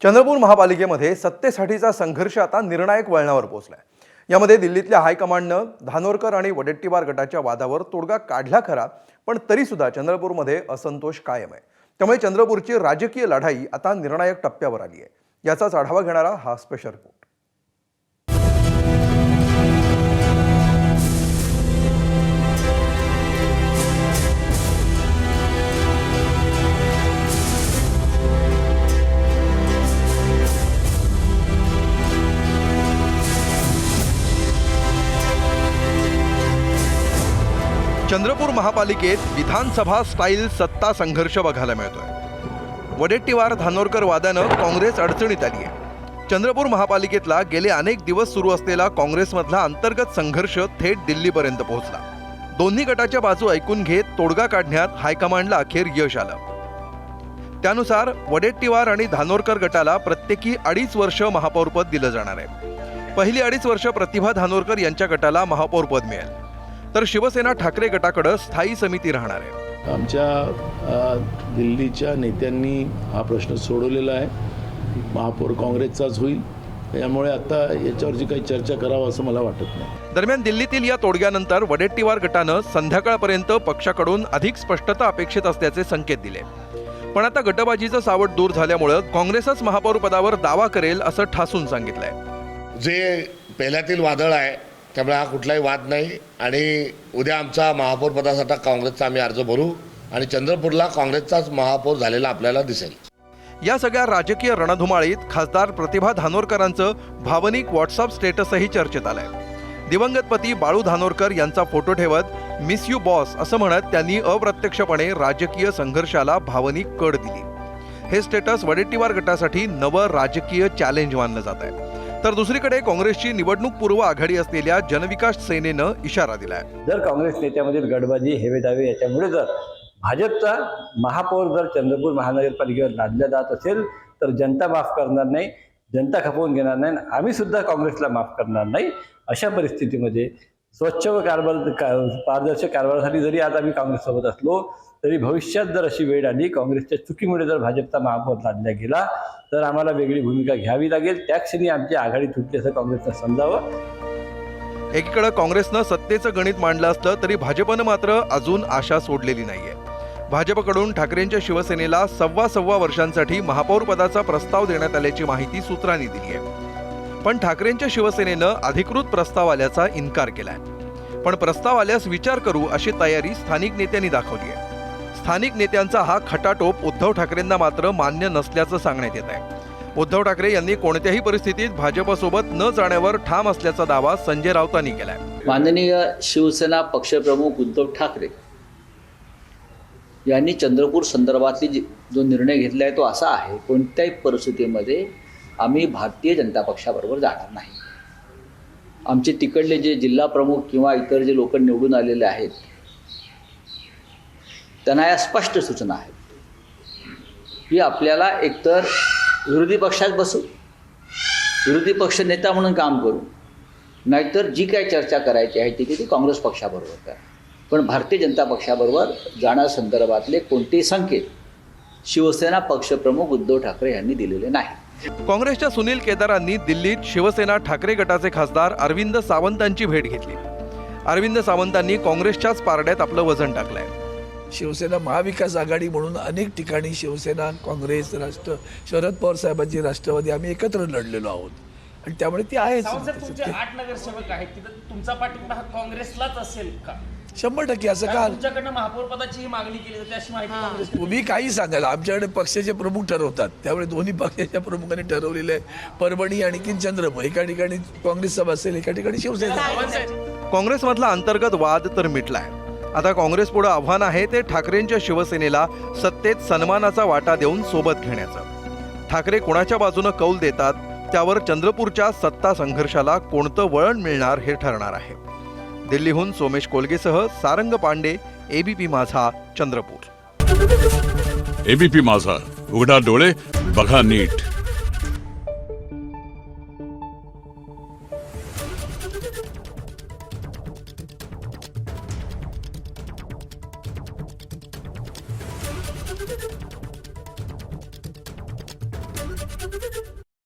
चंद्रपूर महापालिकेमध्ये सत्तेसाठीचा संघर्ष आता निर्णायक वळणावर पोहोचलाय। यामध्ये दिल्लीतल्या हायकमांडनं धानोरकर आणि वडेट्टीवार गटाच्या वादावर तोडगा काढला खरा, पण तरी सुद्धा चंद्रपूरमध्ये असंतोष कायम आहे। त्यामुळे चंद्रपूरची राजकीय लढाई आता निर्णायक टप्प्यावर आली आहे। याचाच आढावा घेणारा हा स्पेशल रिपोर्ट। चंद्रपूर महापालिकेत विधानसभा स्टाईल सत्ता संघर्ष बघायला मिळतोय। वडेट्टीवार धानोरकर वादानं काँग्रेस अडचणीत आली आहे। चंद्रपूर महापालिकेतला गेले अनेक दिवस सुरू असलेला काँग्रेसमधला अंतर्गत संघर्ष थेट दिल्लीपर्यंत पोहोचला। दोन्ही गटाच्या बाजू ऐकून घेत तोडगा काढण्यात हायकमांडला अखेर यश आलं। त्यानुसार वडेट्टीवार आणि धानोरकर गटाला प्रत्येकी 2.5 वर्ष महापौरपद दिलं जाणार आहे। पहिली 2.5 वर्ष प्रतिभा धानोरकर यांच्या गटाला महापौरपद मिळेल, तर शिवसेना ठाकरे गटाकडे स्थायी समिती राहणार आहे। आमच्या दिल्लीच्या नेत्यांनी हा प्रश्न सोडवलेला आहे। महापौर काँग्रेसचाच होईल, त्यामुळे आता याच्यावरची काही चर्चा करावं असं मला वाटत नाही। दरम्यान दिल्लीतील या तोडग्यानंतर वडेट्टीवार गटानं संध्याकाळपर्यंत पक्षाकडून अधिक स्पष्टता अपेक्षित असल्याचे संकेत दिले। पण आता गटबाजीचं सावट दूर झाल्यामुळे काँग्रेसच महापौर पदावर दावा करेल असं ठासून सांगितलंय। जे पहिल्यातील वादळ आहे त्यामुळे हा कुठलाही वाद नाही आणि उद्या आमचा महापौर पदासाठी काँग्रेसचा आम्ही अर्ज भरू आणि चंद्रपूरला काँग्रेसचाच महापौर झालेला आपल्याला दिसेल। या सगळ्या राजकीय रणधुमाळीत खासदार प्रतिभा धानोरकरांचं भावनिक व्हॉट्सअप स्टेटसही चर्चेत आलंय। दिवंगत पती बाळू धानोरकर यांचा फोटो ठेवत मिस यू बॉस असं म्हणत त्यांनी अप्रत्यक्षपणे राजकीय संघर्षाला भावनिक कड दिली। हे स्टेटस वडेट्टीवार गटासाठी नवं राजकीय चॅलेंज मानलं जात आहे। तर दुसरीकडे काँग्रेसची निवडणूक पूर्व आघाडी असलेल्या जनविकास सेनेनं इशारा दिलाय। जर काँग्रेस नेत्यामधील गडबाजी हेवेदावे याच्यामुळे जर भाजपचा महापौर जर चंद्रपूर महानगरपालिकेवर लादला जात असेल तर जनता माफ करणार नाही, जनता खपवून घेणार नाही, आम्ही सुद्धा काँग्रेसला माफ करणार नाही। अशा परिस्थितीमध्ये स्वच्छ व पारदर्शक कारभारासाठी जरी आज आम्ही काँग्रेससोबत असलो तरी भविष्यात जर अशी वेळ आली, काँग्रेसच्या चुकीमुळे जर भाजपचा महापौर लादला गेला तर आम्हाला वेगळी भूमिका घ्यावी लागेल। त्या क्षणी आमची आघाडी तुटली असं काँग्रेसनं समजावं। एकीकडे काँग्रेसनं सत्तेचं गणित मांडलं असलं तरी भाजपनं मात्र अजून आशा सोडलेली नाहीये। भाजपकडून ठाकरेंच्या शिवसेनेला 1.25 वर्षांसाठी महापौर पदाचा प्रस्ताव देण्यात आल्याची माहिती सूत्रांनी दिली आहे। पण ठाकरेंच्या शिवसेनेनं अधिकृत प्रस्ताव आल्याचा इन्कार केलाय। पण प्रस्ताव आल्यास विचार करू अशी तयारी स्थानिक नेत्यांनी दाखवली आहे। स्थानिक नेत्यांचा हा खटाटोप उद्धव ठाकरेंना मात्र मान्य नसल्याचं सांगण्यात येत आहे। उद्धव ठाकरे यांनी कोणत्याही परिस्थितीत भाजपसोबत न जाण्यावर ठाम असल्याचा दावा संजय राऊतांनी केलाय। माननीय शिवसेना पक्षप्रमुख उद्धव ठाकरे यांनी चंद्रपूर संदर्भातली जो निर्णय घेतला आहे तो असा आहे, कोणत्याही परिस्थितीमध्ये आम्ही भारतीय जनता पक्षाबरोबर जाणार नाही। आमचे तिकडले जे जिल्हा प्रमुख किंवा इतर जे लोक निवडून आलेले आहेत त्यांना या स्पष्ट सूचना आहेत की आपल्याला एकतर विरोधी पक्षात बसू, विरोधी पक्ष नेता म्हणून काम करू, नाहीतर जी काही चर्चा करायची आहे ती काँग्रेस पक्षाबरोबर करा, पण भारतीय जनता पक्षाबरोबर जाण्यासंदर्भातले कोणतेही संकेत शिवसेना पक्षप्रमुख उद्धव ठाकरे यांनी दिलेले नाही। काँग्रेसच्या सुनील केदारांनी दिल्लीत शिवसेना ठाकरे गटाचे खासदार अरविंद सावंतांची भेट घेतली। अरविंद सावंतांनी काँग्रेसच्याच पारड्यात आपलं वजन टाकलंय। शिवसेना महाविकास आघाडी म्हणून अनेक ठिकाणी शिवसेना, काँग्रेस, शरद पवार साहेबांची राष्ट्रवादी आम्ही एकत्र लढलेलो आहोत आणि त्यामुळे ती आहेच। तुमचे 8 नगरसेवक आहेत, तिथं तुमचा पाठिंबा हा काँग्रेसलाच असेल का? 100% असं का? तुमच्याकडनं महापौर पदाची ही मागणी केली जाते अशी माहिती काँग्रेस। तुम्ही काही सांगाल, आमच्याकडे पक्षाचे प्रमुख ठरवतात, त्यामुळे दोन्ही पक्षाच्या प्रमुखांनी ठरवलेले आहे। परभणी आणि चंद्रपूर एका ठिकाणी काँग्रेस सभा असेल, एका ठिकाणी शिवसेना। काँग्रेसमधला अंतर्गत वाद तर मिटलाय। आता काँग्रेस पुढे आव्हान आहे ते ठाकरेंच्या शिवसेनेला सत्तेत सन्मानाचा वाटा देऊन सोबत घेण्याचं। ठाकरे कोणाच्या बाजूने कौल देतात त्यावर चंद्रपूरच्या सत्ता संघर्षाला कोणतं वळण मिळणार हे ठरणार आहे। दिल्लीहून सोमेश कोलगेसह सारंग पांडे, एबीपी माझा, चंद्रपूर। एबीपी माझा, उघडा डोळे बघा नीट।